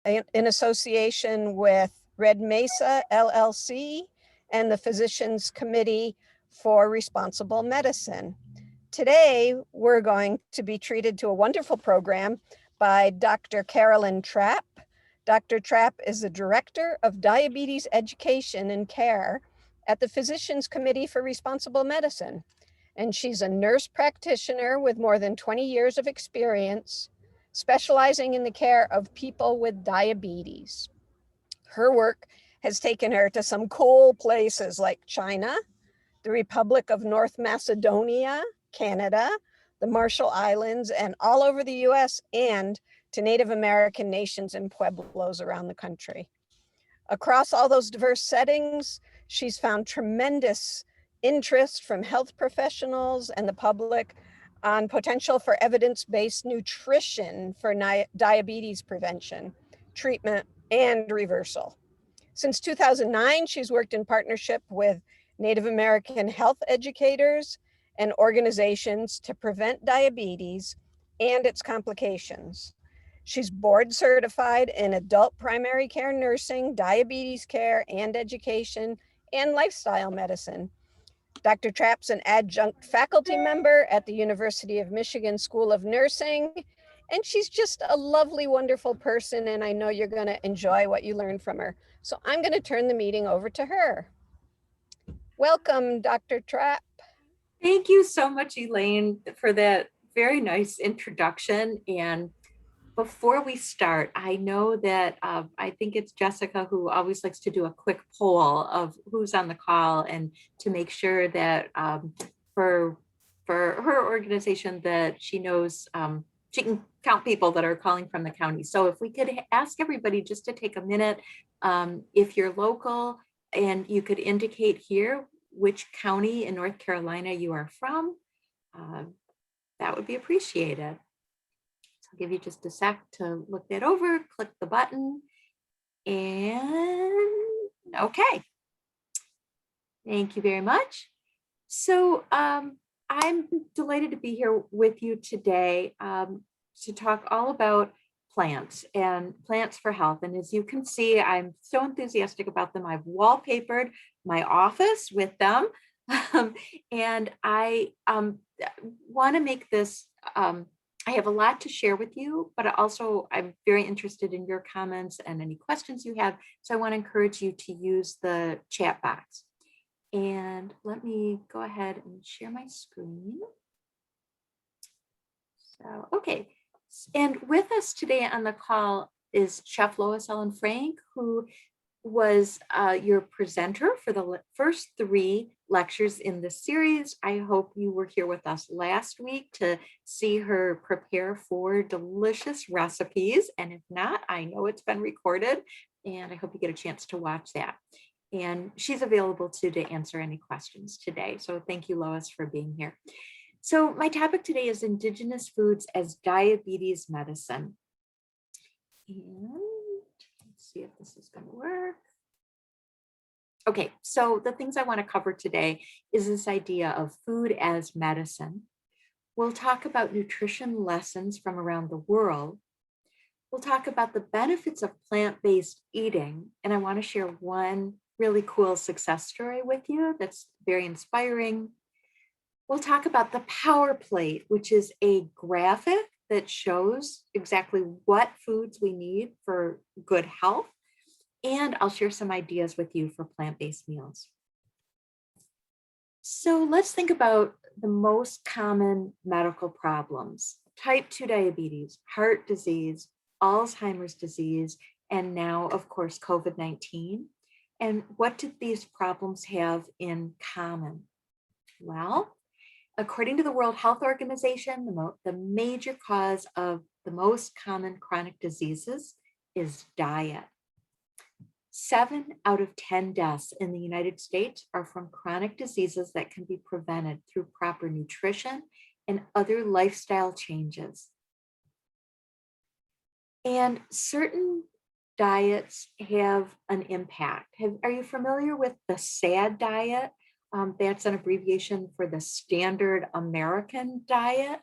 in association with Red Mesa LLC and the Physicians Committee for Responsible Medicine. Today, we're going to be treated to a wonderful program by Dr. Carolyn Trapp. Dr. Trapp is the Director of Diabetes Education and Care at the Physicians Committee for Responsible Medicine. And she's a nurse practitioner with more than 20 years of experience, specializing in the care of people with diabetes. Her work has taken her to some cool places like China, the Republic of North Macedonia, Canada, the Marshall Islands, and all over the US, and to Native American nations and pueblos around the country. Across all those diverse settings, she's found tremendous interest from health professionals and the public on potential for evidence-based nutrition for diabetes prevention, treatment, and reversal. Since 2009, she's worked in partnership with Native American health educators and organizations to prevent diabetes and its complications. She's board certified in adult primary care nursing, diabetes care and education, and lifestyle medicine. Dr. Trapp's an adjunct faculty member at the University of Michigan School of Nursing, and she's just a lovely, wonderful person, and I know you're going to enjoy what you learn from her. So I'm going to turn the meeting over to her. Welcome, Dr. Trapp. Thank you so much, Elaine, for that very nice introduction. And before we start, I know that I think it's Jessica who always likes to do a quick poll of who's on the call and to make sure that for her organization that she knows she can count people that are calling from the county. So if we could ask everybody just to take a minute, if you're local, and you could indicate here which county in North Carolina you are from, that would be appreciated. So I'll give you just a sec to look that over, click the button, and okay. Thank you very much. So I'm delighted to be here with you today to talk all about plants and plants for health. And as you can see, I'm so enthusiastic about them. I've wallpapered my office with them. And I want to make this, I have a lot to share with you, but also I'm very interested in your comments and any questions you have. So I want to encourage you to use the chat box. And let me go ahead and share my screen. So, okay. And with us today on the call is Chef Lois Ellen Frank, who was your presenter for the first 3 lectures in this series. I hope you were here with us last week to see her prepare 4 delicious recipes. And if not, I know it's been recorded, and I hope you get a chance to watch that. And she's available too to answer any questions today. So thank you, Lois, for being here. So my topic today is Indigenous foods as diabetes medicine. And let's see if this is going to work. Okay, so the things I want to cover today is this idea of food as medicine. We'll talk about nutrition lessons from around the world. We'll talk about the benefits of plant-based eating. And I want to share one really cool success story with you that's very inspiring. We'll talk about the Power Plate, which is a graphic that shows exactly what foods we need for good health. And I'll share some ideas with you for plant-based meals. So let's think about the most common medical problems: type 2 diabetes, heart disease, Alzheimer's disease, and now, of course, COVID-19. And what do these problems have in common? Well, according to the World Health Organization, the major cause of the most common chronic diseases is diet. 7 out of 10 deaths in the United States are from chronic diseases that can be prevented through proper nutrition and other lifestyle changes. And certain diets have an impact. Are you familiar with the SAD diet? That's an abbreviation for the Standard American Diet.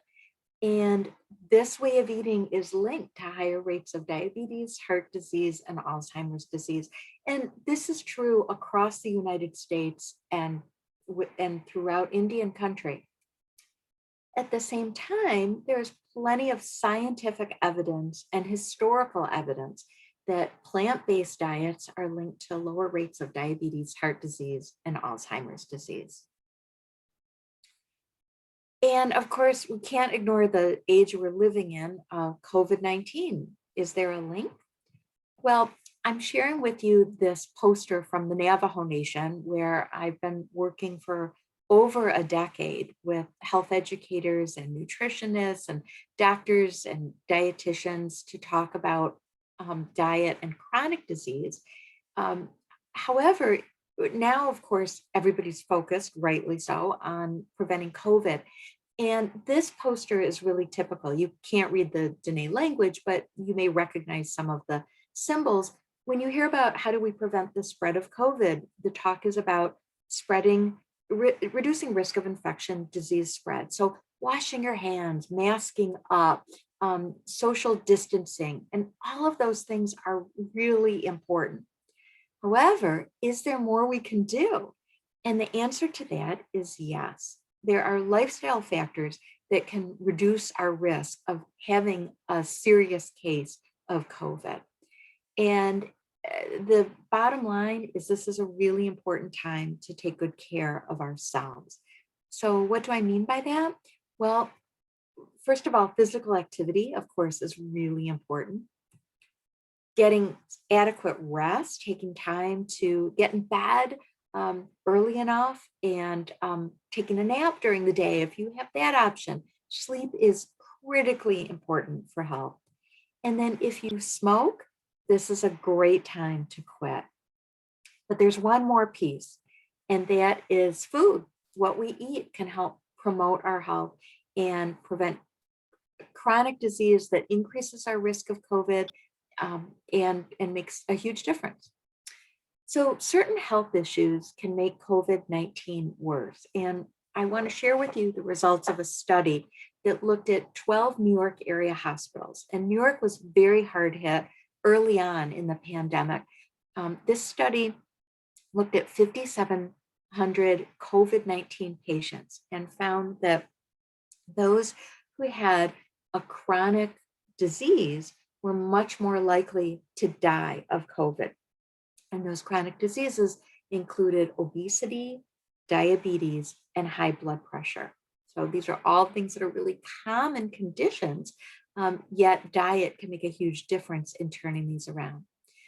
And this way of eating is linked to higher rates of diabetes, heart disease, and Alzheimer's disease. And this is true across the United States and throughout Indian country. At the same time, there's plenty of scientific evidence and historical evidence that plant-based diets are linked to lower rates of diabetes, heart disease, and Alzheimer's disease. And of course, we can't ignore the age we're living in, COVID-19. Is there a link? Well, I'm sharing with you this poster from the Navajo Nation, where I've been working for over a decade with health educators and nutritionists and doctors and dietitians to talk about diet and chronic disease. Um, However, now, of course, everybody's focused, rightly so, on preventing COVID. And this poster is really typical. You can't read the Dene language, but you may recognize some of the symbols. When you hear about how do we prevent the spread of COVID, the talk is about reducing risk of infection, disease spread. So washing your hands, masking up, social distancing, and all of those things are really important. However, is there more we can do? And the answer to that is yes. There are lifestyle factors that can reduce our risk of having a serious case of COVID. And the bottom line is this is a really important time to take good care of ourselves. So what do I mean by that? Well, first of all, physical activity, of course, is really important. Getting adequate rest, taking time to get in bed early enough, and taking a nap during the day if you have that option. Sleep is critically important for health. And then if you smoke, this is a great time to quit. But there's one more piece, and that is food. What we eat can help promote our health and prevent chronic disease that increases our risk of COVID and makes a huge difference. So certain health issues can make COVID-19 worse. And I want to share with you the results of a study that looked at 12 New York area hospitals. And New York was very hard hit early on in the pandemic. This study looked at 5,700 COVID-19 patients and found that those who had a chronic disease were much more likely to die of COVID. And those chronic diseases included obesity, diabetes, and high blood pressure. So these are all things that are really common conditions, yet diet can make a huge difference in turning these around.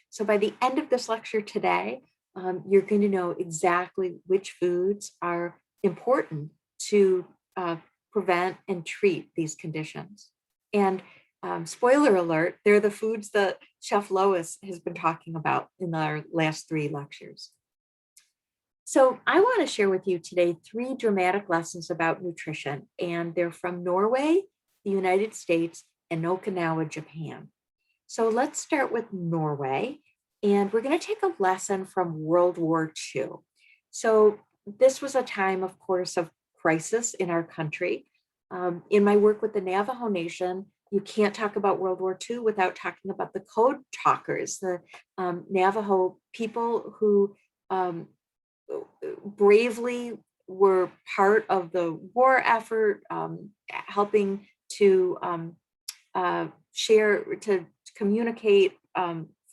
So by the end of this lecture today, you're going to know exactly which foods are important to prevent and treat these conditions. And spoiler alert, they're the foods that Chef Lois has been talking about in our last 3 lectures. So I want to share with you today 3 dramatic lessons about nutrition, and they're from Norway, the United States, and Okinawa, Japan. So let's start with Norway, and we're going to take a lesson from World War II. So this was a time, of course, of crisis in our country. In my work with the Navajo Nation, you can't talk about World War II without talking about the code talkers, the Navajo people who bravely were part of the war effort, helping to share, to communicate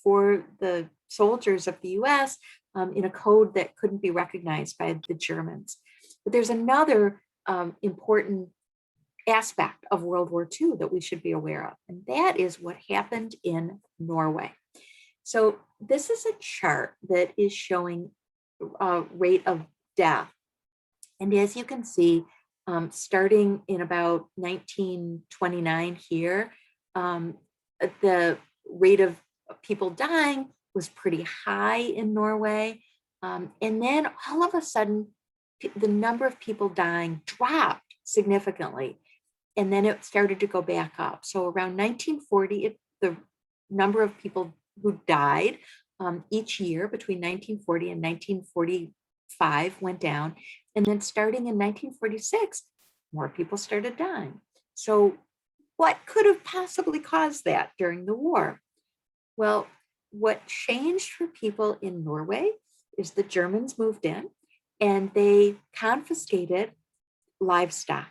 for the soldiers of the US in a code that couldn't be recognized by the Germans. But there's another important aspect of World War II that we should be aware of, and that is what happened in Norway. So this is a chart that is showing rate of death. And as you can see, starting in about 1929 here, the rate of people dying was pretty high in Norway. And then all of a sudden, the number of people dying dropped significantly. And then it started to go back up. So around 1940, the number of people who died each year between 1940 and 1945 went down. And then starting in 1946, more people started dying. So what could have possibly caused that during the war? Well, what changed for people in Norway is the Germans moved in and they confiscated livestock.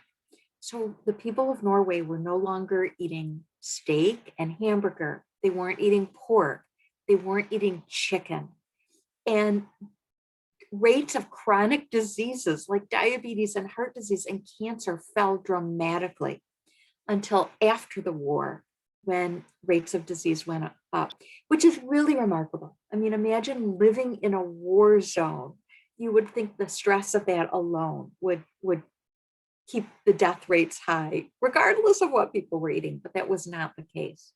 So the people of Norway were no longer eating steak and hamburger. They weren't eating pork. They weren't eating chicken. And rates of chronic diseases like diabetes and heart disease and cancer fell dramatically until after the war, when rates of disease went up, which is really remarkable. I mean, imagine living in a war zone. You would think the stress of that alone would keep the death rates high, regardless of what people were eating, but that was not the case.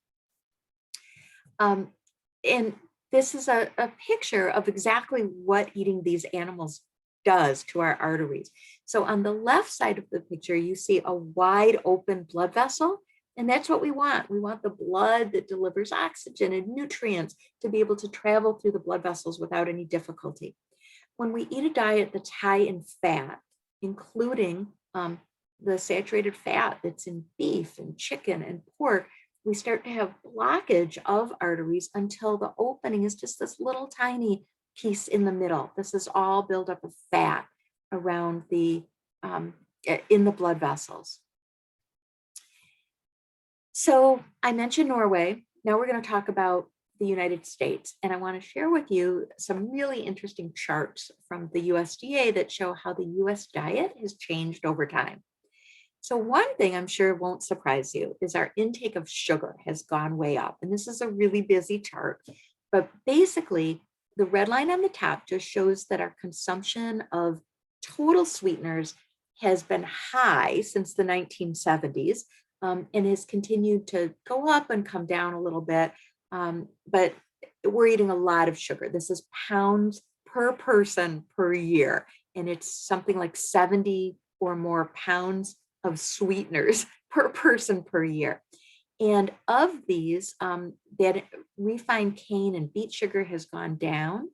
And this is a picture of exactly what eating these animals does to our arteries. So on the left side of the picture, you see a wide open blood vessel, and that's what we want. We want the blood that delivers oxygen and nutrients to be able to travel through the blood vessels without any difficulty. When we eat a diet that's high in fat, including the saturated fat that's in beef and chicken and pork, we start to have blockage of arteries until the opening is just this little tiny piece in the middle. This is all buildup of fat around the in the blood vessels. So I mentioned Norway. Now we're going to talk about the United States, and I want to share with you some really interesting charts from the USDA that show how the US diet has changed over time. So one thing I'm sure won't surprise you is our intake of sugar has gone way up. And this is a really busy chart, but basically the red line on the top just shows that our consumption of total sweeteners has been high since the 1970s and has continued to go up and come down a little bit. But we're eating a lot of sugar. This is pounds per person per year. And it's something like 70 or more pounds of sweeteners per person per year. And of these, that refined cane and beet sugar has gone down,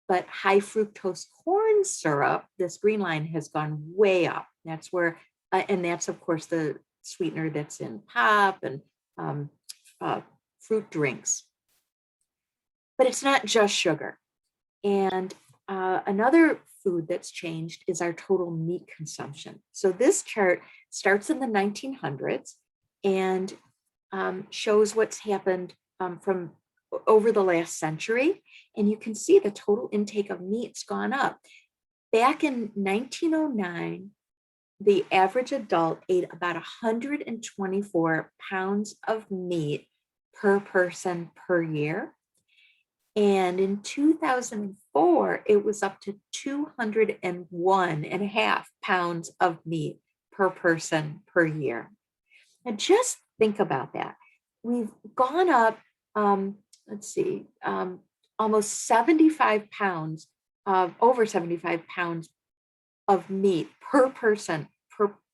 but high fructose corn syrup, this green line, has gone way up. That's where, and that's of course the sweetener that's in pop and fruit drinks. But it's not just sugar. And another food that's changed is our total meat consumption. So this chart starts in the 1900s and shows what's happened from over the last century. And you can see the total intake of meat's gone up. Back in 1909, the average adult ate about 124 pounds of meat per person per year. And in 2004, it was up to 201.5 pounds of meat per person per year. And just think about that. We've gone up, almost 75 pounds, over 75 pounds of meat per person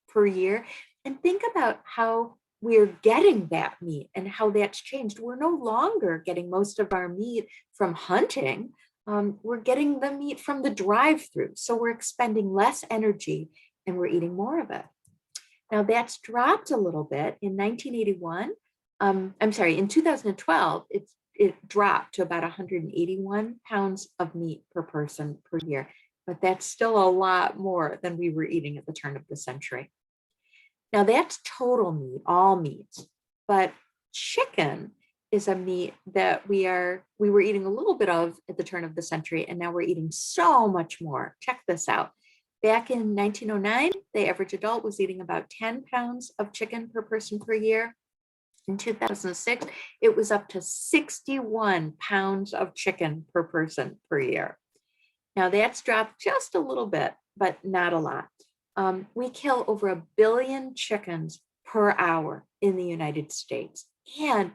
per year. And think about how we're getting that meat and how that's changed. We're no longer getting most of our meat from hunting. We're getting the meat from the drive-through. So we're expending less energy and we're eating more of it. Now that's dropped a little bit in 1981. In 2012, it dropped to about 181 pounds of meat per person per year, but that's still a lot more than we were eating at the turn of the century. Now that's total meat, all meats, but chicken is a meat that we were eating a little bit of at the turn of the century, and now we're eating so much more. Check this out. Back in 1909, the average adult was eating about 10 pounds of chicken per person per year. In 2006, it was up to 61 pounds of chicken per person per year. Now that's dropped just a little bit, but not a lot. We kill over 1 billion chickens per hour in the United States. And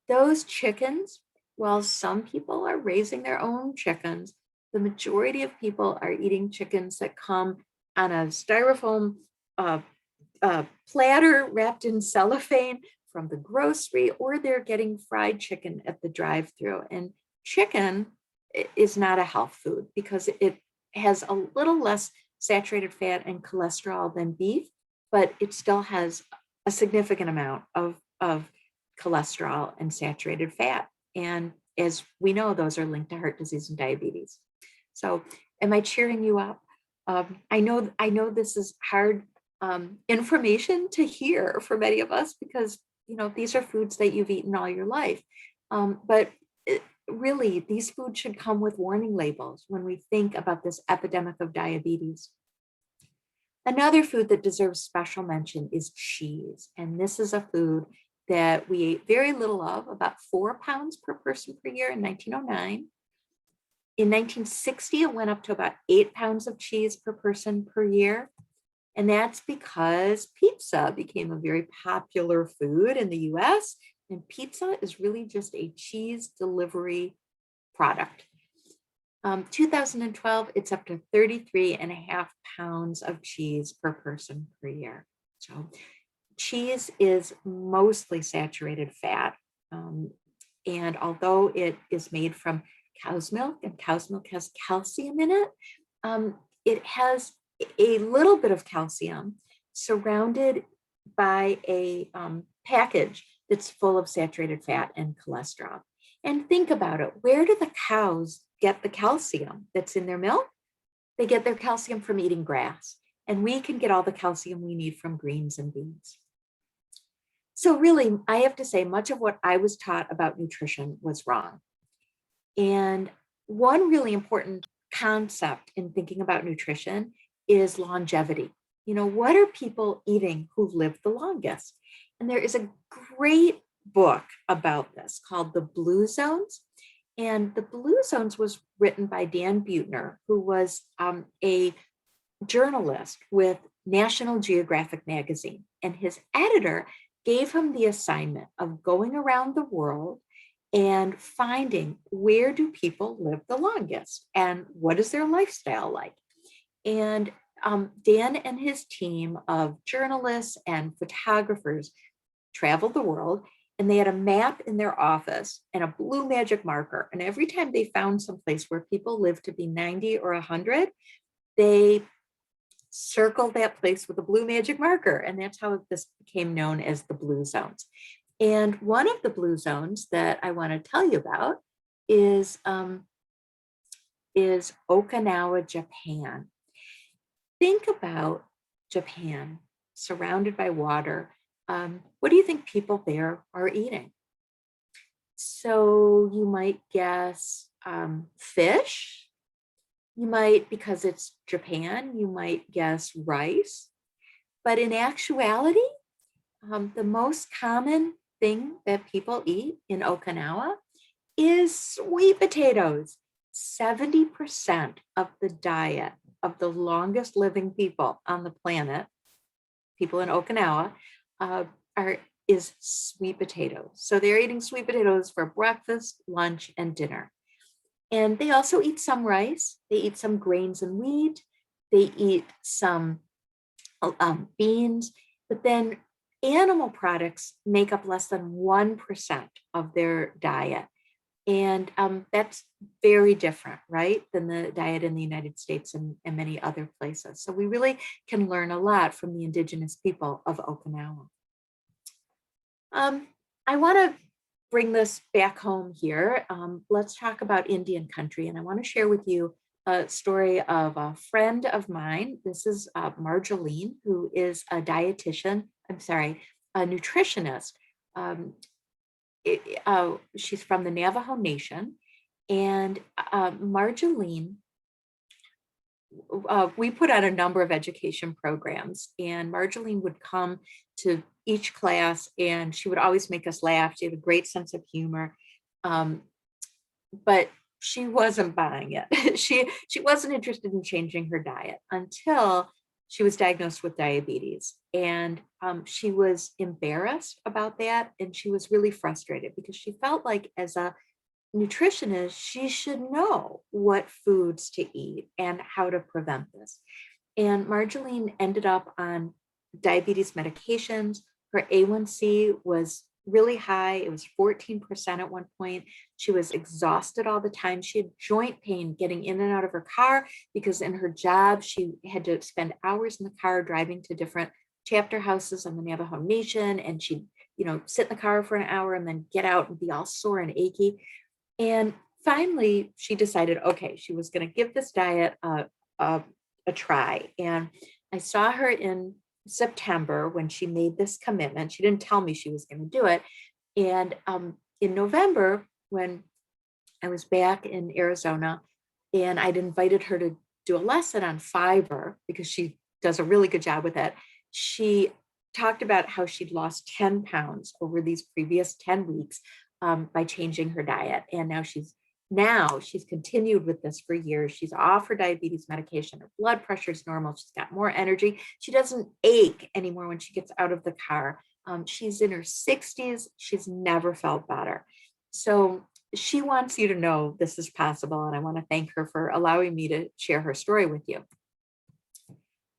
those chickens, while some people are raising their own chickens, the majority of people are eating chickens that come on a styrofoam platter wrapped in cellophane from the grocery, or they're getting fried chicken at the drive-thru. And chicken is not a health food because it has a little less saturated fat and cholesterol than beef, but it still has a significant amount of of cholesterol and saturated fat. And as we know, those are linked to heart disease and diabetes. So am I cheering you up? I know this is hard information to hear for many of us because, these are foods that you've eaten all your life. But really, these foods should come with warning labels when we think about this epidemic of diabetes. Another food that deserves special mention is cheese. And this is a food that we ate very little of, about 4 pounds per person per year in 1909. In 1960, it went up to about 8 pounds of cheese per person per year. And that's because pizza became a very popular food in the US. And pizza is really just a cheese delivery product. 2012, it's up to 33.5 pounds of cheese per person per year. So cheese is mostly saturated fat. And although it is made from cow's milk and cow's milk has calcium in it, it has a little bit of calcium surrounded by a package that's full of saturated fat and cholesterol. And think about it. Where do the cows get the calcium that's in their milk? They get their calcium from eating grass. And we can get all the calcium we need from greens and beans. So really, I have to say, much of what I was taught about nutrition was wrong. And one really important concept in thinking about nutrition is longevity. What are people eating who've lived the longest? And there is a great book about this called The Blue Zones. And The Blue Zones was written by Dan Buettner, who was a journalist with National Geographic magazine. And his editor gave him the assignment of going around the world and finding where do people live the longest and what is their lifestyle like. And Dan and his team of journalists and photographers traveled the world, and they had a map in their office and a blue magic marker. And every time they found some place where people lived to be 90 or 100, they circled that place with a blue magic marker. And that's how this became known as the Blue Zones. And one of the blue zones that I want to tell you about is Okinawa, Japan. Think about Japan, surrounded by water. What do you think people there are eating? So you might guess fish. You might, because it's Japan, you might guess rice. But in actuality, the most common thing that people eat in Okinawa is sweet potatoes. 70% of the diet of the longest living people on the planet, people in Okinawa, is sweet potatoes. So they're eating sweet potatoes for breakfast, lunch, and dinner. And they also eat some rice. They eat some grains and wheat. They eat some beans, but then animal products make up less than 1% of their diet. And that's very different, right, than the diet in the United States and many other places. So we really can learn a lot from the indigenous people of Okinawa. I want to bring this back home here. Let's talk about Indian country. And I want to share with you a story of a friend of mine. This is Marjolaine, who is a nutritionist. She's from the Navajo Nation. And Marjolaine, we put on a number of education programs, and Marjolaine would come to each class and she would always make us laugh. She had a great sense of humor. But she wasn't buying it. She wasn't interested in changing her diet until she was diagnosed with diabetes. And she was embarrassed about that. And she was really frustrated because she felt like, as a nutritionist, she should know what foods to eat and how to prevent this. And Marjolaine ended up on diabetes medications. Her A1C was really high. It was 14% at one point. She was exhausted all the time. She had joint pain getting in and out of her car because in her job, she had to spend hours in the car driving to different chapter houses on the Navajo Nation, and she'd sit in the car for an hour and then get out and be all sore and achy. And finally, she decided, okay, she was going to give this diet a try. And I saw her in September when she made this commitment. She didn't tell me she was going to do it. And in November, when I was back in Arizona, and I'd invited her to do a lesson on fiber because she does a really good job with it. She talked about how she'd lost 10 pounds over these previous 10 weeks by changing her diet. And now she's continued with this for years. She's off her diabetes medication. Her blood pressure is normal. She's got more energy. She doesn't ache anymore when she gets out of the car. She's in her 60s. She's never felt better. So she wants you to know this is possible. And I want to thank her for allowing me to share her story with you.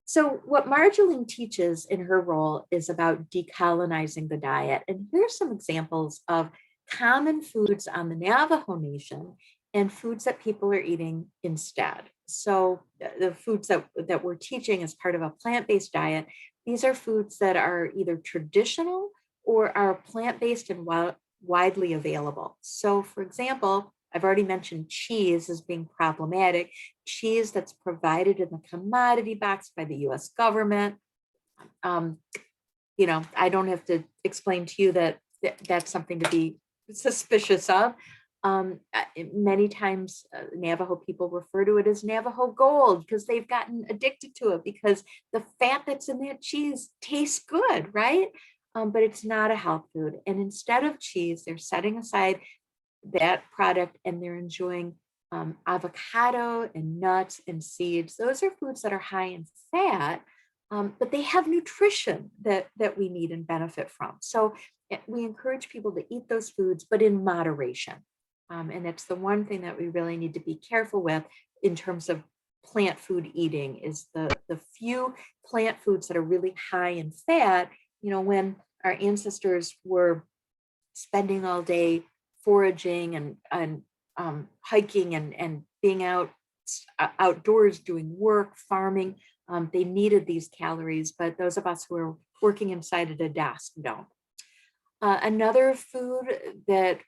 So what Marjolaine teaches in her role is about decolonizing the diet. And here's some examples of common foods on the Navajo Nation and foods that people are eating instead. So the foods that we're teaching as part of a plant-based diet, these are foods that are either traditional or are plant-based and widely available. So for example, I've already mentioned cheese as being problematic. Cheese that's provided in the commodity box by the US government. I don't have to explain to you that that's something to be suspicious of. Many times Navajo people refer to it as Navajo gold because they've gotten addicted to it because the fat that's in that cheese tastes good, right? But it's not a health food. And instead of cheese, they're setting aside that product and they're enjoying avocado and nuts and seeds. Those are foods that are high in fat, but they have nutrition that we need and benefit from. So we encourage people to eat those foods, but in moderation. And it's the one thing that we really need to be careful with in terms of plant food eating is the few plant foods that are really high in fat. When our ancestors were spending all day foraging and hiking and being outdoors doing work, farming, they needed these calories, but those of us who are working inside at a desk don't. Another food that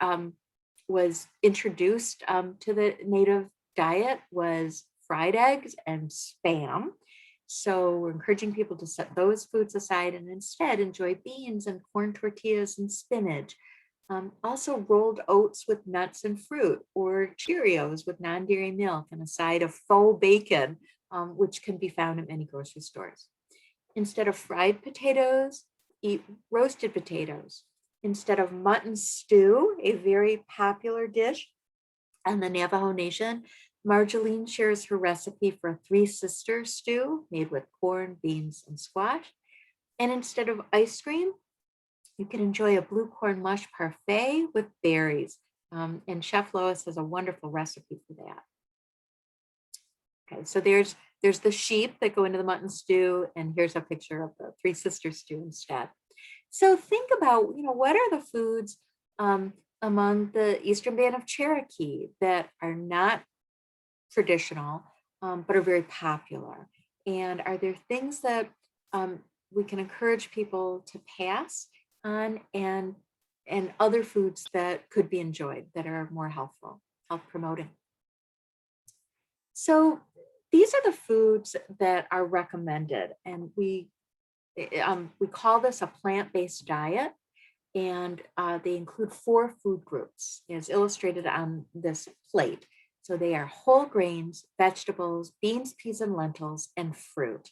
was introduced to the native diet was fried eggs and Spam. So we're encouraging people to set those foods aside and instead enjoy beans and corn tortillas and spinach. Also rolled oats with nuts and fruit, or Cheerios with non-dairy milk and a side of faux bacon, which can be found at many grocery stores. Instead of fried potatoes, eat roasted potatoes. Instead of mutton stew, a very popular dish on the Navajo Nation, Marjolaine shares her recipe for a three-sister stew made with corn, beans, and squash. And instead of ice cream, you can enjoy a blue corn mush parfait with berries. And Chef Lois has a wonderful recipe for that. Okay, so there's the sheep that go into the mutton stew, and here's a picture of the three-sister stew instead. So think about, what are the foods among the Eastern Band of Cherokee that are not traditional, but are very popular? And are there things that we can encourage people to pass on and other foods that could be enjoyed that are more healthful, health promoting? So these are the foods that are recommended, and we call this a plant-based diet, and they include 4 food groups as illustrated on this plate. So they are whole grains, vegetables, beans, peas, and lentils, and fruit.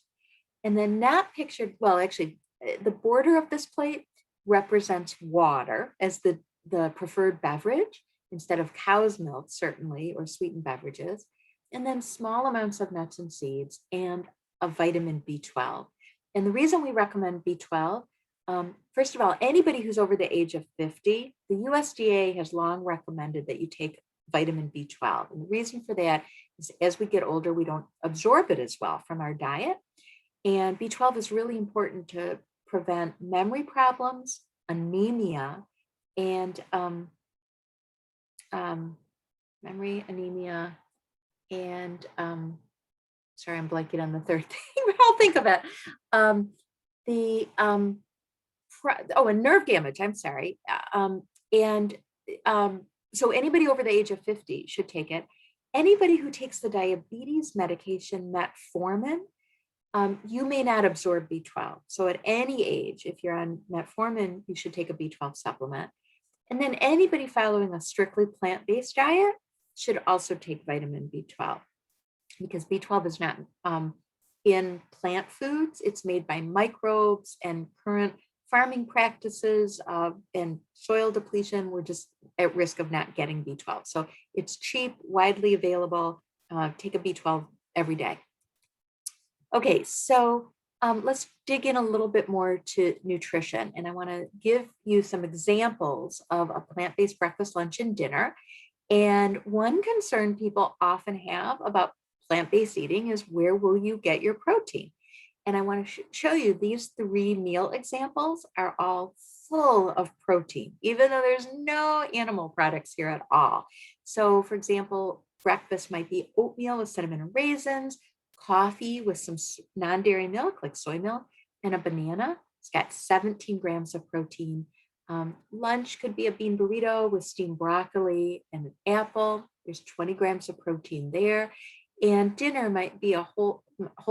And then not pictured, well, actually, the border of this plate represents water as the preferred beverage instead of cow's milk, certainly, or sweetened beverages. And then small amounts of nuts and seeds and a vitamin B12. And the reason we recommend B12, first of all, anybody who's over the age of 50, the USDA has long recommended that you take vitamin B12. And the reason for that is as we get older, we don't absorb it as well from our diet. And B12 is really important to prevent memory problems, anemia, and memory, anemia, and sorry, I'm blanking on the third thing, but I'll think of it. and nerve damage, I'm sorry. And so anybody over the age of 50 should take it. Anybody who takes the diabetes medication metformin, you may not absorb B12. So at any age, if you're on metformin, you should take a B12 supplement. And then anybody following a strictly plant-based diet should also take vitamin B12, because B12 is not in plant foods. It's made by microbes, and current farming practices and soil depletion, we're just at risk of not getting B12. So it's cheap, widely available. Take a B12 every day. Okay, so let's dig in a little bit more to nutrition. And I want to give you some examples of a plant-based breakfast, lunch, and dinner. And one concern people often have about plant-based eating is, where will you get your protein? And I want to show you these 3 meal examples are all full of protein, even though there's no animal products here at all. So for example, breakfast might be oatmeal with cinnamon and raisins, coffee with some non-dairy milk like soy milk, and a banana. It's got 17 grams of protein. Lunch could be a bean burrito with steamed broccoli and an apple. There's 20 grams of protein there. And dinner might be a whole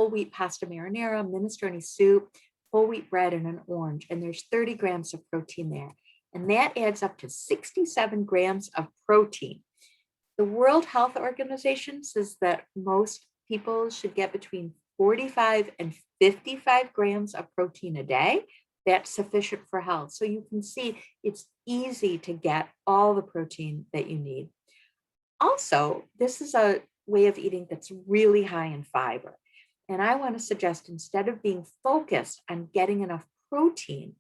wheat pasta marinara, minestrone soup, whole wheat bread, and an orange. And there's 30 grams of protein there. And that adds up to 67 grams of protein. The World Health Organization says that most people should get between 45 and 55 grams of protein a day. That's sufficient for health. So you can see it's easy to get all the protein that you need. Also, this is a way of eating that's really high in fiber. And I want to suggest, instead of being focused on getting enough protein,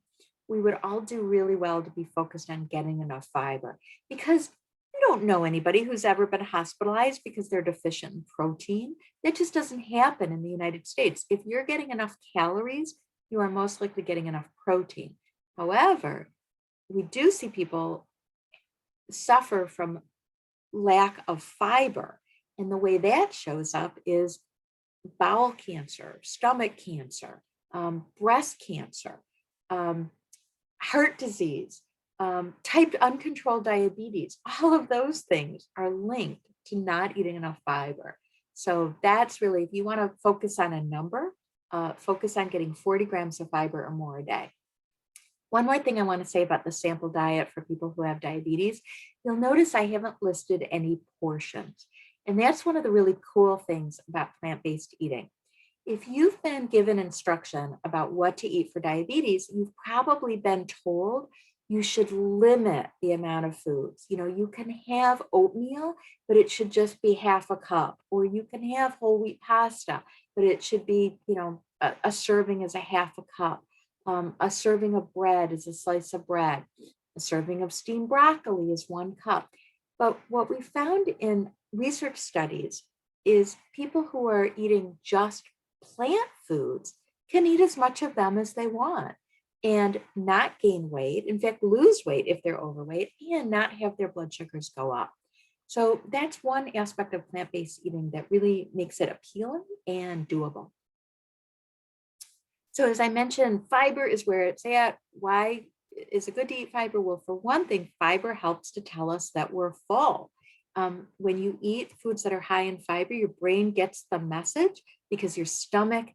we would all do really well to be focused on getting enough fiber, because you don't know anybody who's ever been hospitalized because they're deficient in protein. That just doesn't happen in the United States. If you're getting enough calories, you are most likely getting enough protein. However, we do see people suffer from lack of fiber. And the way that shows up is bowel cancer, stomach cancer, breast cancer, heart disease, type uncontrolled diabetes. All of those things are linked to not eating enough fiber. So that's really, if you want to focus on a number, focus on getting 40 grams of fiber or more a day. One more thing I want to say about the sample diet for people who have diabetes, you'll notice I haven't listed any portions. And that's one of the really cool things about plant-based eating. If you've been given instruction about what to eat for diabetes, you've probably been told you should limit the amount of foods. You know, you can have oatmeal, but it should just be half a cup. Or you can have whole wheat pasta, but it should be, you know, a serving is a half a cup. A serving of bread is a slice of bread. A serving of steamed broccoli is 1 cup. But what we found in research studies is people who are eating just plant foods can eat as much of them as they want and not gain weight, in fact, lose weight if they're overweight, and not have their blood sugars go up. So that's one aspect of plant-based eating that really makes it appealing and doable. So as I mentioned, fiber is where it's at. Why is it good to eat fiber? Well, for one thing, fiber helps to tell us that we're full. When you eat foods that are high in fiber, your brain gets the message because your stomach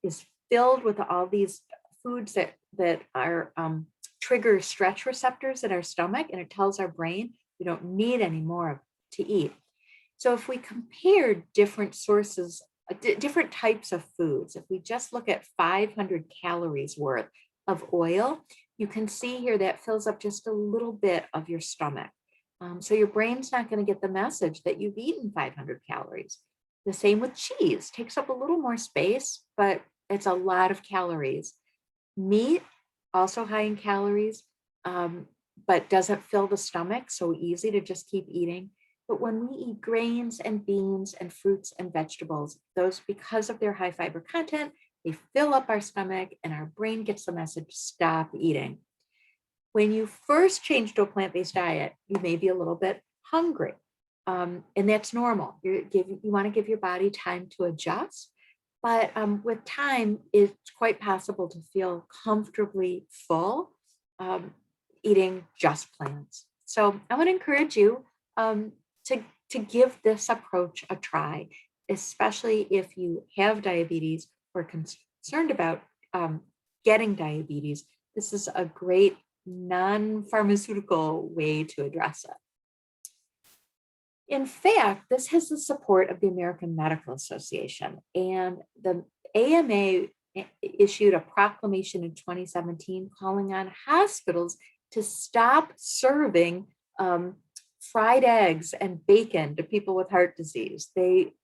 is filled with all these foods that are trigger stretch receptors in our stomach, and it tells our brain we don't need any more to eat. So if we compare different sources, different types of foods, if we just look at 500 calories worth of oil, you can see here that fills up just a little bit of your stomach. So your brain's not going to get the message that you've eaten 500 calories. The same with cheese, takes up a little more space, but it's a lot of calories. Meat, also high in calories, but doesn't fill the stomach, so easy to just keep eating. But when we eat grains and beans and fruits and vegetables, those, because of their high fiber content, they fill up our stomach and our brain gets the message, stop eating. When you first change to a plant-based diet, you may be a little bit hungry, and that's normal. You want to give your body time to adjust, but with time, it's quite possible to feel comfortably full eating just plants. So I would encourage you to give this approach a try, especially if you have diabetes or concerned about getting diabetes. This is a great non-pharmaceutical way to address it. In fact, this has the support of the American Medical Association, and the AMA issued a proclamation in 2017 calling on hospitals to stop serving fried eggs and bacon to people with heart disease. They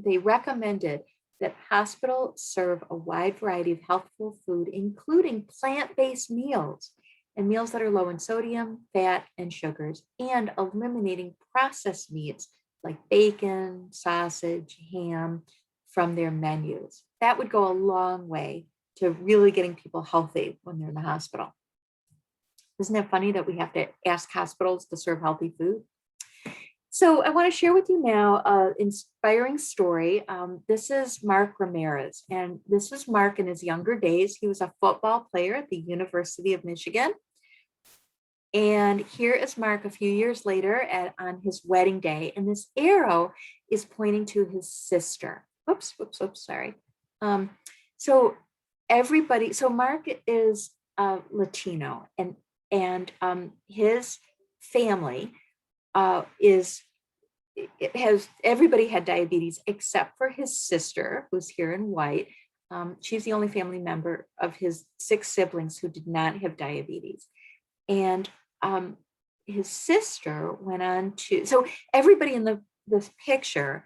recommended that hospitals serve a wide variety of healthful food, including plant-based meals and meals that are low in sodium, fat, and sugars, and eliminating processed meats like bacon, sausage, ham from their menus. That would go a long way to really getting people healthy when they're in the hospital. Isn't it funny that we have to ask hospitals to serve healthy food? So I want to share with you now an inspiring story. This is Mark Ramirez, and this is Mark in his younger days. He was a football player at the University of Michigan. And here is Mark a few years later on his wedding day, and this arrow is pointing to his sister. Whoops, sorry. So Mark is Latino, and his family everybody had diabetes except for his sister, who's here in white. She's the only family member of his 6 siblings who did not have diabetes. And his sister went on to, so everybody in this picture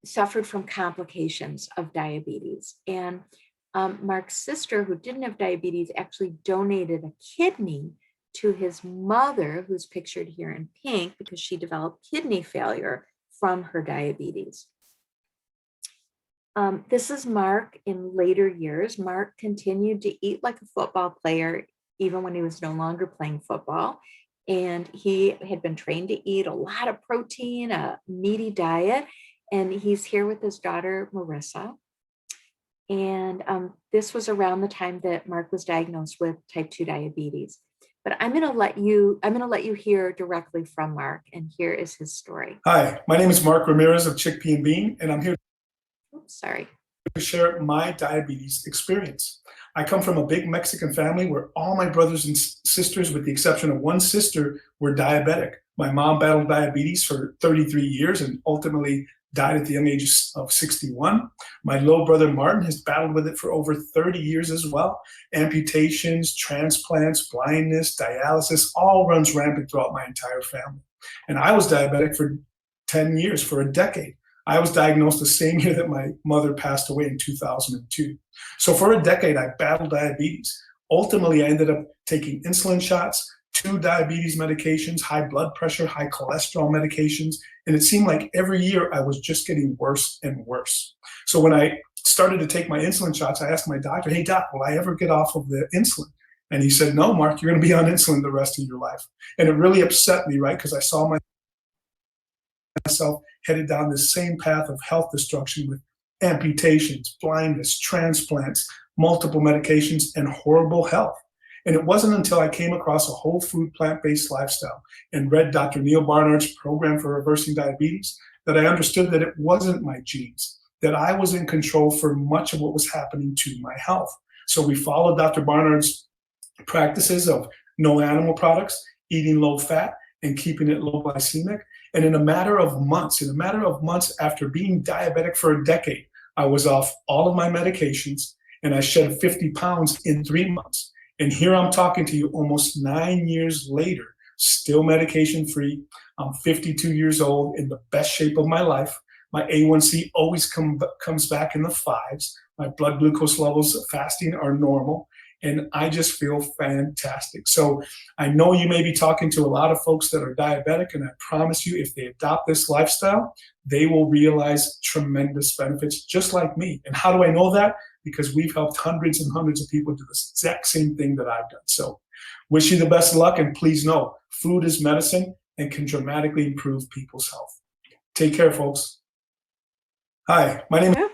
suffered from complications of diabetes. And Mark's sister, who didn't have diabetes, actually donated a kidney to his mother, who's pictured here in pink, because she developed kidney failure from her diabetes. This is Mark in later years. Mark continued to eat like a football player, even when he was no longer playing football. And he had been trained to eat a lot of protein, a meaty diet. And he's here with his daughter, Marissa. And this was around the time that Mark was diagnosed with type 2 diabetes. But I'm going to let you hear directly from Mark, and here is his story. Hi, my name is Mark Ramirez of Chickpea and Bean, and I'm here to share my diabetes experience. I come from a big Mexican family where all my brothers and sisters, with the exception of one sister, were diabetic. My mom battled diabetes for 33 years and ultimately died at the young age of 61. My little brother Martin has battled with it for over 30 years as well. Amputations, transplants, blindness, dialysis, all runs rampant throughout my entire family. And I was diabetic for 10 years, for a decade. I was diagnosed the same year that my mother passed away in 2002. So for a decade, I battled diabetes. Ultimately, I ended up taking insulin shots, 2 diabetes medications, high blood pressure, high cholesterol medications, and it seemed like every year I was just getting worse and worse. So when I started to take my insulin shots, I asked my doctor, "Hey doc, will I ever get off of the insulin?" And he said, "No, Mark, you're gonna be on insulin the rest of your life." And it really upset me, right? Because I saw myself headed down this same path of health destruction with amputations, blindness, transplants, multiple medications, and horrible health. And it wasn't until I came across a whole food, plant-based lifestyle and read Dr. Neil Barnard's program for reversing diabetes that I understood that it wasn't my genes, that I was in control for much of what was happening to my health. So we followed Dr. Barnard's practices of no animal products, eating low fat, and keeping it low glycemic. And in a matter of months after being diabetic for a decade, I was off all of my medications and I shed 50 pounds in 3 months. And here I'm talking to you almost 9 years later, still medication free. I'm 52 years old, in the best shape of my life. My A1C always comes back in the 5s. My blood glucose levels fasting are normal. And I just feel fantastic. So I know you may be talking to a lot of folks that are diabetic, and I promise you, if they adopt this lifestyle, they will realize tremendous benefits just like me. And how do I know that? Because we've helped hundreds and hundreds of people do the exact same thing that I've done. So wish you the best of luck, and please know, food is medicine and can dramatically improve people's health. Take care, folks. Hi, my name is...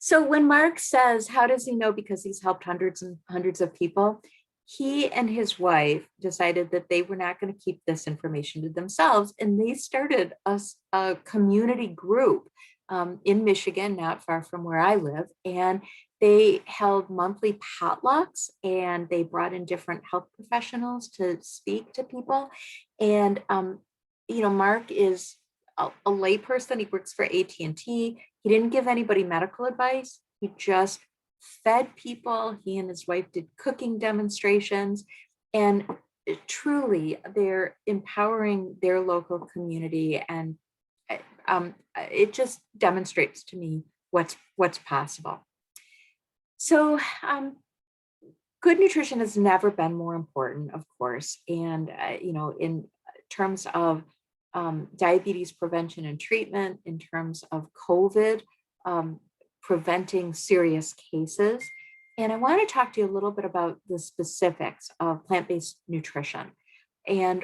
So when Mark says, how does he know? Because he's helped hundreds and hundreds of people. He and his wife decided that they were not going to keep this information to themselves. And they started a community group in Michigan, not far from where I live. And they held monthly potlucks, and they brought in different health professionals to speak to people. And, Mark is a layperson. He works for AT&T. He didn't give anybody medical advice. He just fed people. He and his wife did cooking demonstrations, and truly they're empowering their local community. And it just demonstrates to me what's possible. So good nutrition has never been more important, of course. And, in terms of diabetes prevention and treatment, in terms of COVID, preventing serious cases. And I want to talk to you a little bit about the specifics of plant-based nutrition and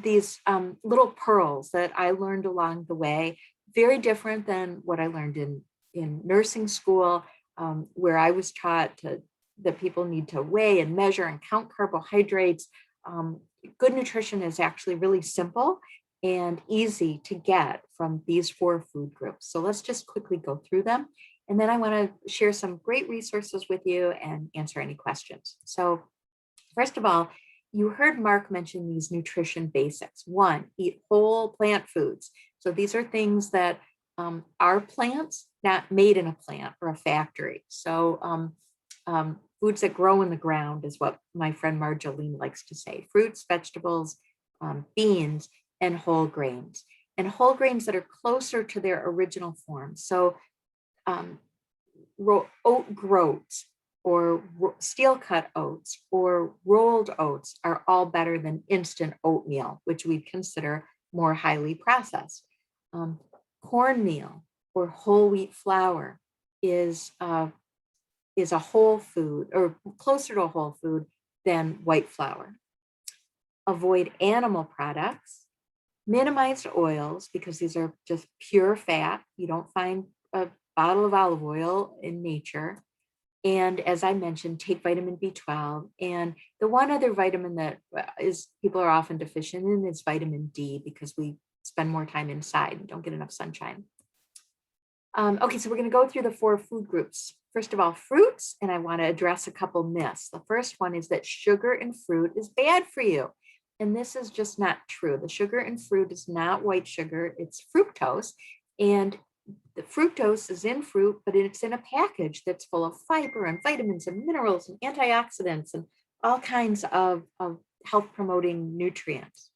these little pearls that I learned along the way, very different than what I learned in nursing school, where I was taught that people need to weigh and measure and count carbohydrates. Good nutrition is actually really simple and easy to get from these 4 food groups. So let's just quickly go through them. And then I want to share some great resources with you and answer any questions. So first of all, you heard Mark mention these nutrition basics. 1, eat whole plant foods. So these are things that are plants, not made in a plant or a factory. So foods that grow in the ground is what my friend Marjolaine likes to say. Fruits, vegetables, beans, and whole grains. And whole grains that are closer to their original form. So oat groats or steel cut oats or rolled oats are all better than instant oatmeal, which we consider more highly processed. Cornmeal or whole wheat flour is a whole food, or closer to a whole food than white flour. Avoid animal products. Minimize oils, because these are just pure fat. You don't find a bottle of olive oil in nature. And as I mentioned, take vitamin B12. And the one other vitamin that people are often deficient in is vitamin D, because we spend more time inside and don't get enough sunshine. Okay, so we're going to go through the 4 food groups. First of all, fruits, and I want to address a couple myths. The first one is that sugar in fruit is bad for you. And this is just not true. The sugar in fruit is not white sugar, it's fructose. And the fructose is in fruit, but it's in a package that's full of fiber and vitamins and minerals and antioxidants and all kinds of health promoting nutrients.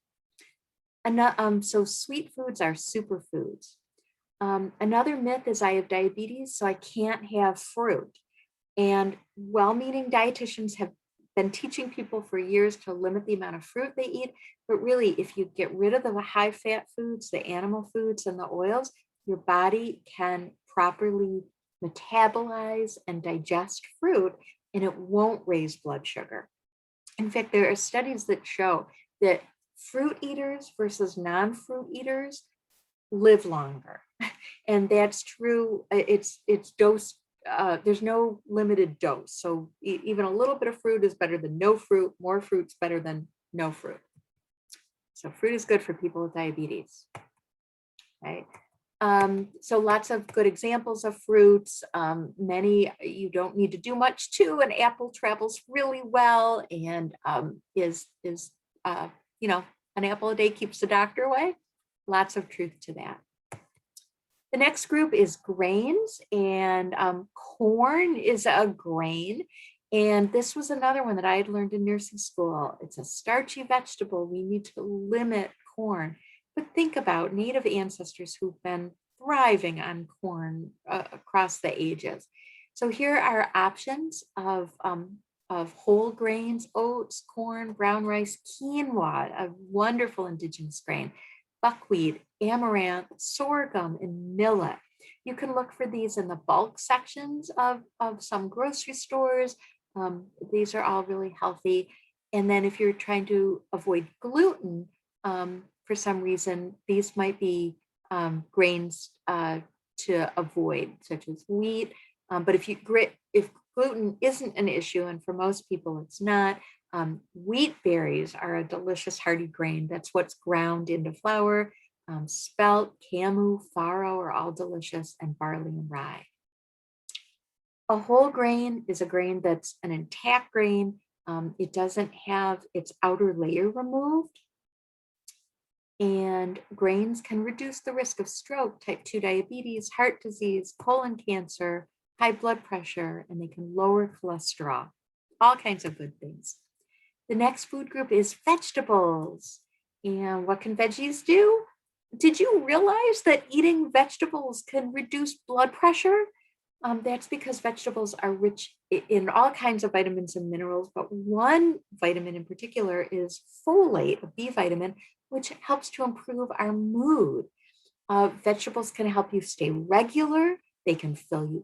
So sweet foods are superfoods. Another myth is I have diabetes, so I can't have fruit. And well-meaning dietitians have been teaching people for years to limit the amount of fruit they eat. But really, if you get rid of the high-fat foods, the animal foods, and the oils, your body can properly metabolize and digest fruit, and it won't raise blood sugar. In fact, there are studies that show that fruit eaters versus non-fruit eaters live longer. And that's true. It's dose. There's no limited dose. So even a little bit of fruit is better than no fruit. More fruit's better than no fruit. So fruit is good for people with diabetes. Right. So lots of good examples of fruits. Many you don't need to do much to. An apple travels really well, and an apple a day keeps the doctor away. Lots of truth to that. The next group is grains, and corn is a grain. And this was another one that I had learned in nursing school. It's a starchy vegetable. We need to limit corn. But think about native ancestors who've been thriving on corn across the ages. So here are options of whole grains: oats, corn, brown rice, quinoa, a wonderful indigenous grain, buckwheat, amaranth, sorghum, and millet. You can look for these in the bulk sections of some grocery stores. These are all really healthy. And then if you're trying to avoid gluten, for some reason, these might be grains to avoid, such as wheat, But if gluten isn't an issue, and for most people it's not, wheat berries are a delicious hearty grain. That's what's ground into flour. Spelt, camu, farro are all delicious, and barley and rye. A whole grain is a grain that's an intact grain. It doesn't have its outer layer removed. And grains can reduce the risk of stroke, type 2 diabetes, heart disease, colon cancer, high blood pressure, and they can lower cholesterol. All kinds of good things. The next food group is vegetables. And what can veggies do? Did you realize that eating vegetables can reduce blood pressure? That's because vegetables are rich in all kinds of vitamins and minerals, but one vitamin in particular is folate, a B vitamin, which helps to improve our mood. Vegetables can help you stay regular. They can fill you,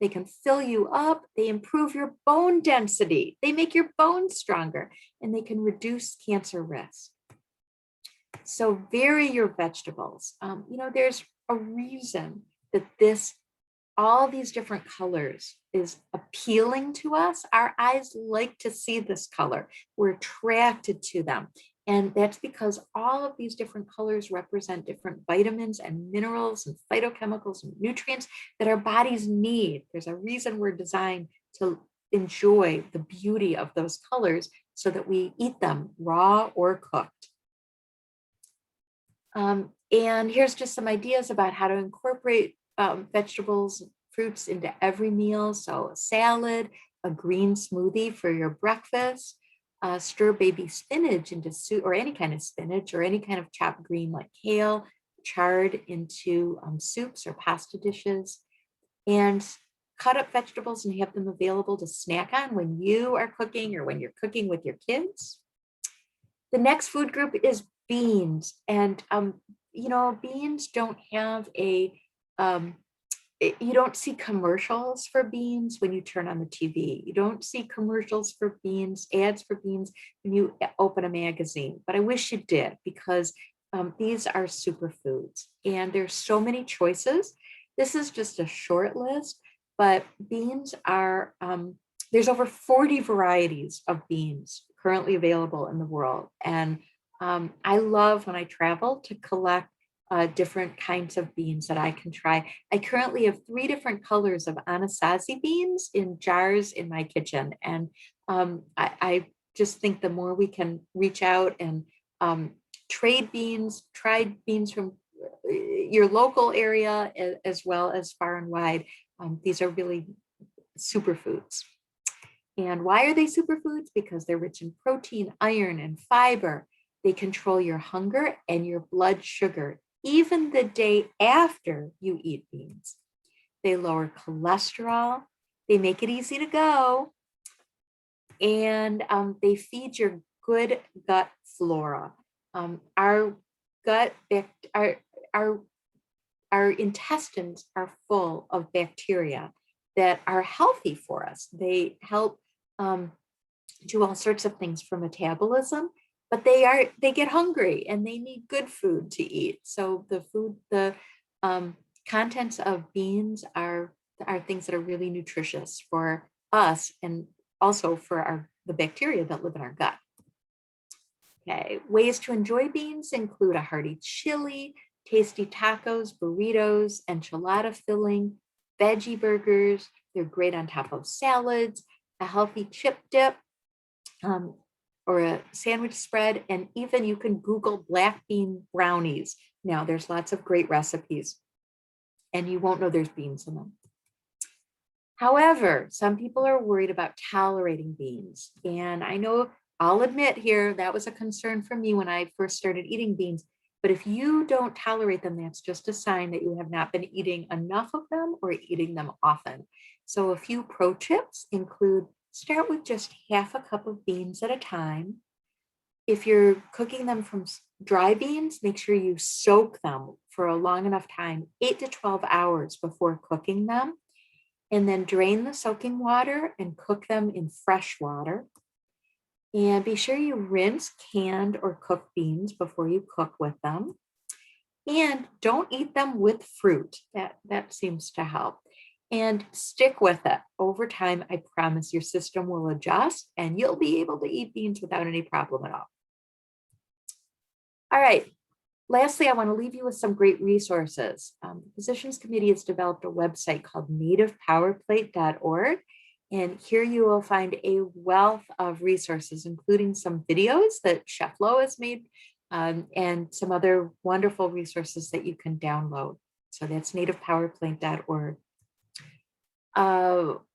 they can fill you up. They improve your bone density. They make your bones stronger, and they can reduce cancer risk. So vary your vegetables. There's a reason that all these different colors is appealing to us. Our eyes like to see this color. We're attracted to them. And that's because all of these different colors represent different vitamins and minerals and phytochemicals and nutrients that our bodies need. There's a reason we're designed to enjoy the beauty of those colors so that we eat them raw or cooked. And here's just some ideas about how to incorporate vegetables, fruits into every meal. So a salad, a green smoothie for your breakfast, stir baby spinach into soup, or any kind of spinach, or any kind of chopped green like kale, chard into soups or pasta dishes, and cut up vegetables and have them available to snack on when you are cooking or when you're cooking with your kids. The next food group is beans. And, beans don't have you don't see commercials for beans when you turn on the TV. You don't see commercials for beans, ads for beans when you open a magazine. But I wish you did, because these are superfoods and there's so many choices. This is just a short list, but beans are, there's over 40 varieties of beans currently available in the world. And I love when I travel to collect different kinds of beans that I can try. I currently have 3 different colors of Anasazi beans in jars in my kitchen. And I just think the more we can reach out and trade beans, try beans from your local area as well as far and wide, these are really superfoods. And why are they superfoods? Because they're rich in protein, iron, and fiber. They control your hunger and your blood sugar, even the day after you eat beans. They lower cholesterol, they make it easy to go, and they feed your good gut flora. Our gut, our intestines are full of bacteria that are healthy for us. They help do all sorts of things for metabolism, but they get hungry and they need good food to eat. So the contents of beans are things that are really nutritious for us and also for the bacteria that live in our gut. Okay, ways to enjoy beans include a hearty chili, tasty tacos, burritos, enchilada filling, veggie burgers. They're great on top of salads, a healthy chip dip, or a sandwich spread, and even you can Google black bean brownies. Now, there's lots of great recipes, and you won't know there's beans in them. However, some people are worried about tolerating beans, and I know, I'll admit here, that was a concern for me when I first started eating beans. But if you don't tolerate them, that's just a sign that you have not been eating enough of them or eating them often. So a few pro tips include: start with just half a cup of beans at a time. If you're cooking them from dry beans, make sure you soak them for a long enough time, 8 to 12 hours before cooking them, and then drain the soaking water and cook them in fresh water. And be sure you rinse canned or cooked beans before you cook with them. And don't eat them with fruit. That seems to help. and stick with it. Over time, I promise your system will adjust and you'll be able to eat beans without any problem at all. All right. Lastly, I want to leave you with some great resources. The Physicians Committee has developed a website called nativepowerplate.org. And here you will find a wealth of resources, including some videos that Chef Lois made and some other wonderful resources that you can download. So that's nativepowerplate.org.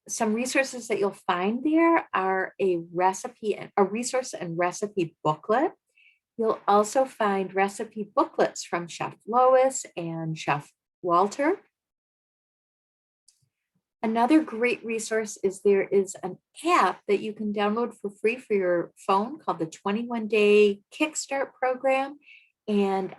Some resources that you'll find there are a resource and recipe booklet. You'll also find recipe booklets from Chef Lois and Chef Walter. Another great resource is there is an app that you can download for free for your phone called the 21-Day Kickstart Program. And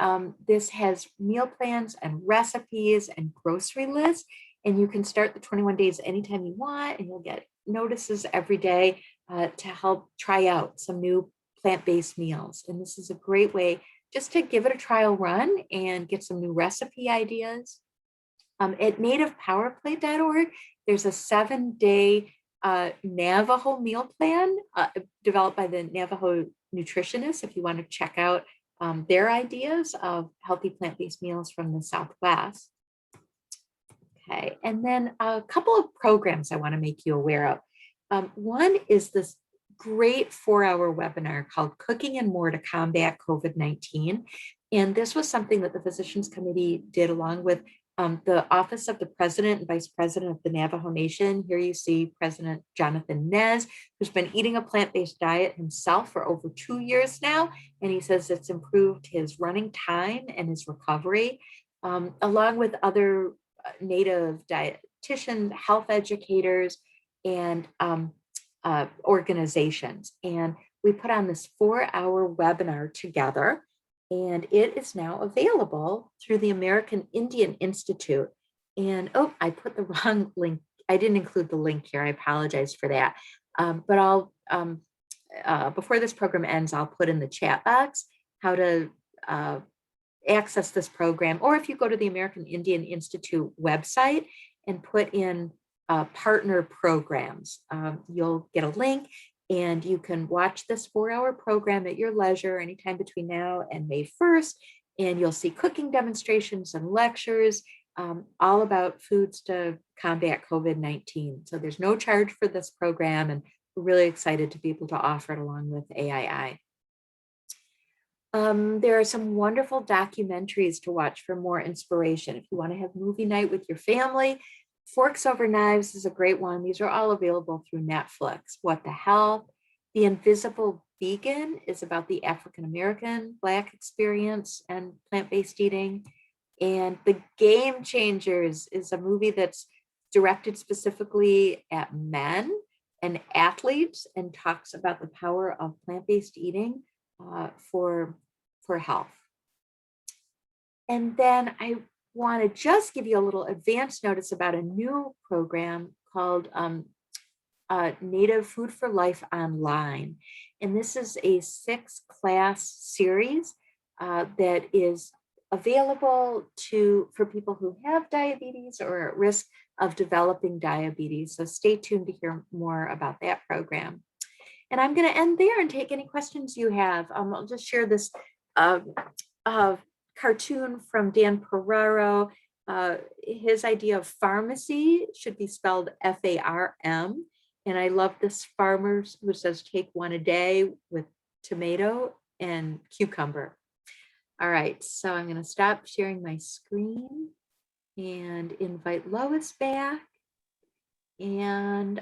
this has meal plans and recipes and grocery lists. And you can start the 21 days anytime you want, and you'll get notices every day to help try out some new plant-based meals. And this is a great way just to give it a trial run and get some new recipe ideas. At nativepowerplate.org, there's a 7-day Navajo meal plan developed by the Navajo nutritionists if you want to check out their ideas of healthy plant-based meals from the Southwest. Okay, and then a couple of programs I want to make you aware of. One is this great 4-hour webinar called Cooking and More to Combat COVID-19. And this was something that the Physicians Committee did along with the Office of the President and Vice President of the Navajo Nation. Here you see President Jonathan Nez, who's been eating a plant-based diet himself for over 2 years now. And he says it's improved his running time and his recovery, along with other Native dietitians, health educators, and organizations. And we put on this 4-hour webinar together, and it is now available through the American Indian Institute. And oh, I put the wrong link. I didn't include the link here. I apologize for that. But I'll, before this program ends, I'll put in the chat box how to access this program. Or if you go to the American Indian Institute website and put in partner programs, you'll get a link and you can watch this 4-hour program at your leisure anytime between now and May 1st. And you'll see cooking demonstrations and lectures all about foods to combat COVID-19. So there's no charge for this program, and we're really excited to be able to offer it along with AII. There are some wonderful documentaries to watch for more inspiration. If you want to have movie night with your family, Forks Over Knives is a great one. These are all available through Netflix. What the Health? The Invisible Vegan is about the African-American Black experience and plant-based eating. And The Game Changers is a movie that's directed specifically at men and athletes and talks about the power of plant-based eating for health. And then I want to just give you a little advance notice about a new program called Native Food for Life Online. And this is a 6-class series that is available for people who have diabetes or are at risk of developing diabetes. So stay tuned to hear more about that program. And I'm going to end there and take any questions you have. I'll just share this cartoon from Dan Perraro. His idea of pharmacy should be spelled F-A-R-M. And I love this farmer who says, take one a day with tomato and cucumber. All right, so I'm going to stop sharing my screen and invite Lois back. And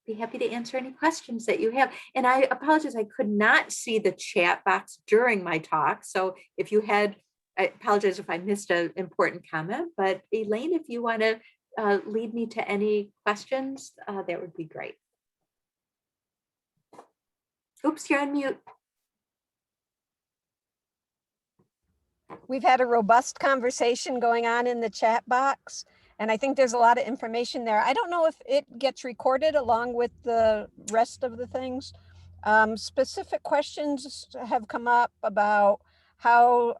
be happy to answer any questions that you have. And I apologize, I could not see the chat box during my talk. So if you had, I apologize if I missed an important comment, but Elaine, if you want to lead me to any questions, that would be great. Oops, you're on mute. We've had a robust conversation going on in the chat box, and I think there's a lot of information there. I don't know if it gets recorded along with the rest of the things. Specific questions have come up about how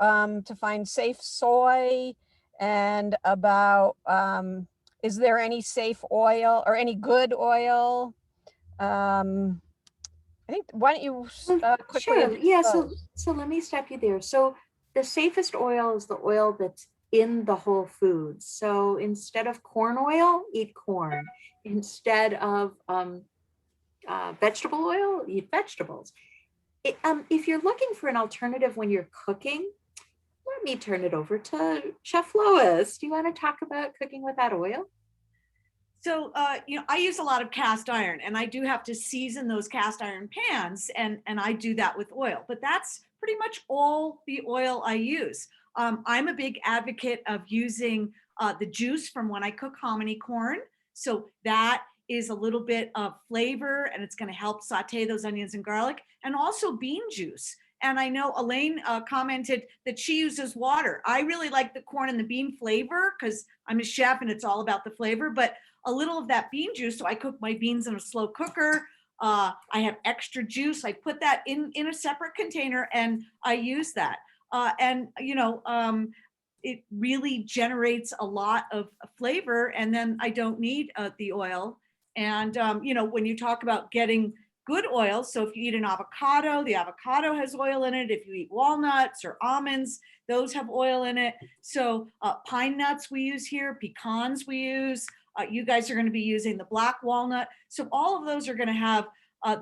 to find safe soy and about is there any safe oil or any good oil? I think, why don't you quickly Sure. address Yeah. those? So let me stop you there. So the safest oil is the oil that's in the whole foods. So instead of corn oil, eat corn. Instead of vegetable oil, eat vegetables. If you're looking for an alternative when you're cooking, let me turn it over to Chef Lois. Do you want to talk about cooking without oil? So, I use a lot of cast iron, and I do have to season those cast iron pans, and I do that with oil, but that's pretty much all the oil I use. I'm a big advocate of using the juice from when I cook hominy corn. So that is a little bit of flavor, and it's going to help saute those onions and garlic, and also bean juice. And I know Elaine commented that she uses water. I really like the corn and the bean flavor because I'm a chef and it's all about the flavor, but a little of that bean juice. So I cook my beans in a slow cooker. I have extra juice. I put that in a separate container and I use that. It really generates a lot of flavor, and then I don't need the oil. And, when you talk about getting good oil, so if you eat an avocado, the avocado has oil in it. If you eat walnuts or almonds, those have oil in it. So pine nuts we use here, pecans we use. You guys are going to be using the black walnut. So all of those are going to have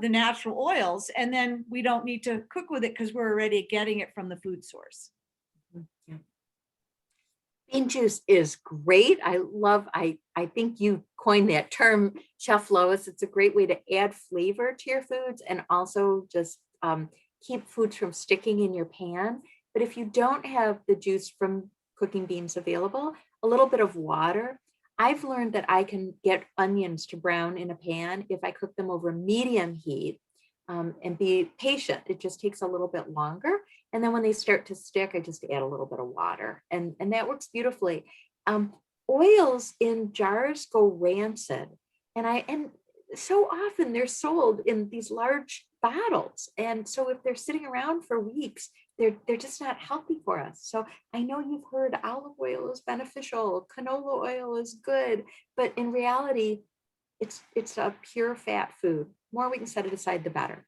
the natural oils, and then we don't need to cook with it because we're already getting it from the food source. Yeah. Bean juice is great. I think you coined that term, Chef Lois. It's a great way to add flavor to your foods and also just keep foods from sticking in your pan. But if you don't have the juice from cooking beans available, a little bit of water. I've learned that I can get onions to brown in a pan if I cook them over medium heat and be patient. It just takes a little bit longer. And then when they start to stick, I just add a little bit of water and that works beautifully. Oils in jars go rancid. And so often they're sold in these large bottles. And so if they're sitting around for weeks, they're just not healthy for us. So I know you've heard olive oil is beneficial, canola oil is good, but in reality, it's a pure fat food. The more we can set it aside, the better.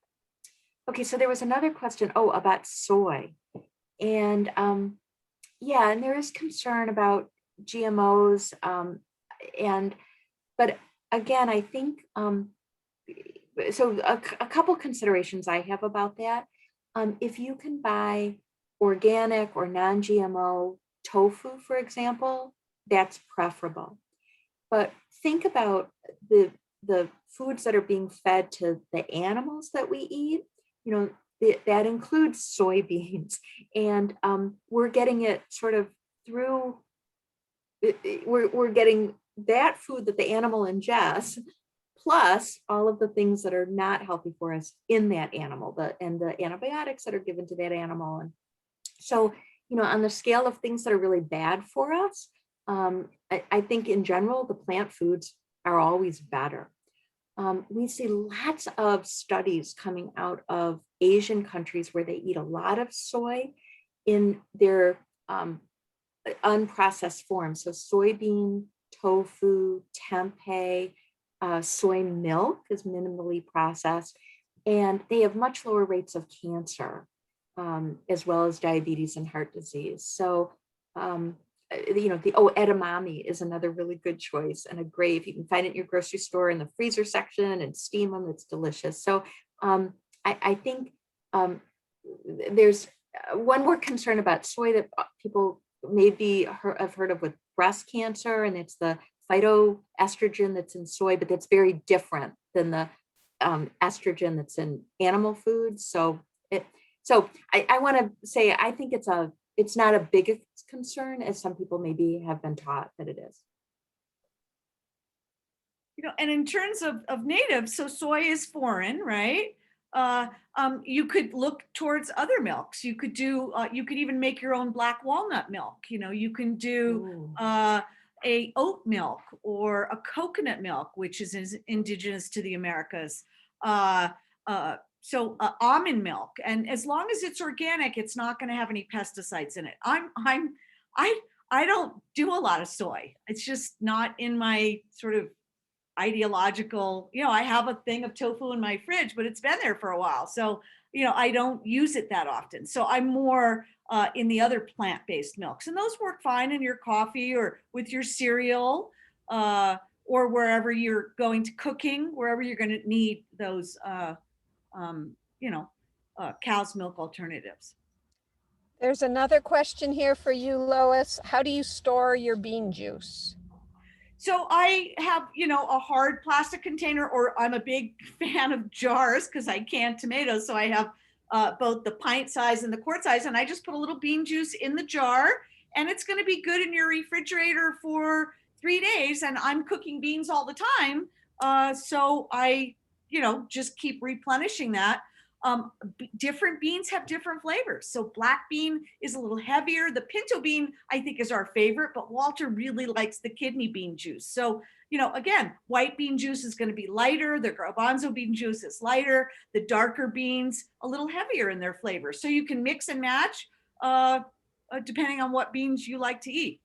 Okay, so there was another question, about soy. And yeah, and there is concern about GMOs. But again, I think, so a couple considerations I have about that. If you can buy organic or non-GMO tofu, for example, that's preferable. But think about the foods that are being fed to the animals that we eat. That includes soybeans, and we're getting it sort of through. We're getting that food that the animal ingests, plus all of the things that are not healthy for us in that animal, and the antibiotics that are given to that animal. And so, on the scale of things that are really bad for us, I think in general, the plant foods are always better. We see lots of studies coming out of Asian countries where they eat a lot of soy in their unprocessed form. So soybean, tofu, tempeh, soy milk is minimally processed, and they have much lower rates of cancer, as well as diabetes and heart disease. So, edamame is another really good choice, and a great, if you can find it in your grocery store in the freezer section and steam them, it's delicious. So I think there's one more concern about soy that people maybe have heard of with breast cancer, and it's the phytoestrogen that's in soy, but that's very different than the estrogen that's in animal foods. So I want to say, I think it's not a big concern as some people maybe have been taught that it is. And in terms of native, so soy is foreign, right? You could look towards other milks. You could even make your own black walnut milk. You can do a oat milk or a coconut milk, which is indigenous to the Americas. So almond milk, and as long as it's organic, it's not going to have any pesticides in it. I don't do a lot of soy. It's just not in my sort of ideological, I have a thing of tofu in my fridge, but it's been there for a while. So, I don't use it that often. So I'm more in the other plant-based milks, and those work fine in your coffee or with your cereal, or wherever you're going to cooking, wherever you're going to need those, um, cow's milk alternatives. There's another question here for you, Lois. How do you store your bean juice? So I have, a hard plastic container, or I'm a big fan of jars because I can tomatoes. So I have both the pint size and the quart size, and I just put a little bean juice in the jar, and it's going to be good in your refrigerator for 3 days. And I'm cooking beans all the time. So I, just keep replenishing that. Different beans have different flavors. So black bean is a little heavier. The pinto bean, I think, is our favorite, but Walter really likes the kidney bean juice. So, again, white bean juice is going to be lighter. The garbanzo bean juice is lighter. The darker beans, a little heavier in their flavor. So you can mix and match depending on what beans you like to eat.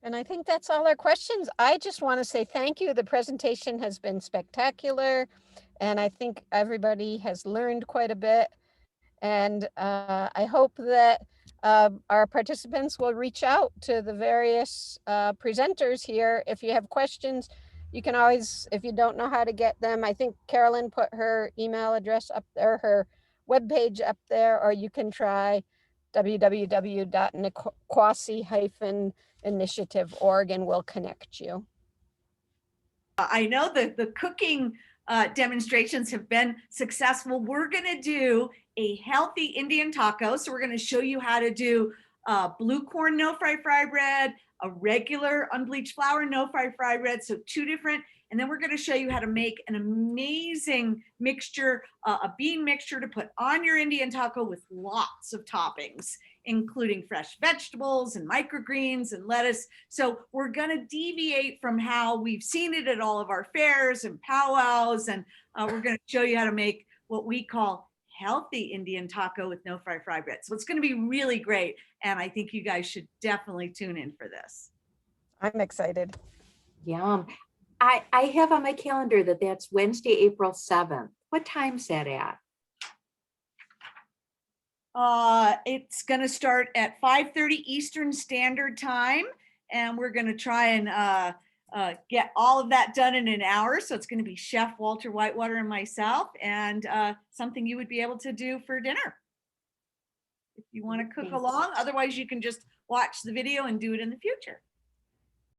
And I think that's all our questions. I just want to say thank you. The presentation has been spectacular, and I think everybody has learned quite a bit. And I hope that our participants will reach out to the various presenters here. If you have questions, you can always, if you don't know how to get them, I think Carolyn put her email address up there, her webpage up there, or you can try www.niquosi-initiative.org and we'll connect you. I know that the cooking demonstrations have been successful. We're going to do a healthy Indian taco. So we're going to show you how to do blue corn no-fry fry bread, a regular unbleached flour no-fry fry bread. So two different. And then we're going to show you how to make an amazing mixture, a bean mixture to put on your Indian taco with lots of toppings, including fresh vegetables and microgreens and lettuce. So we're going to deviate from how we've seen it at all of our fairs and powwows. And we're going to show you how to make what we call healthy Indian taco with no fry bread. So it's going to be really great. And I think you guys should definitely tune in for this. I'm excited. Yum. I have on my calendar that that's Wednesday, April 7th. What time's that at? It's going to start at 5:30 Eastern Standard Time, and we're going to try and get all of that done in an hour. So it's going to be Chef Walter Whitewater and myself, and something you would be able to do for dinner if you want to cook along. Otherwise, you can just watch the video and do it in the future.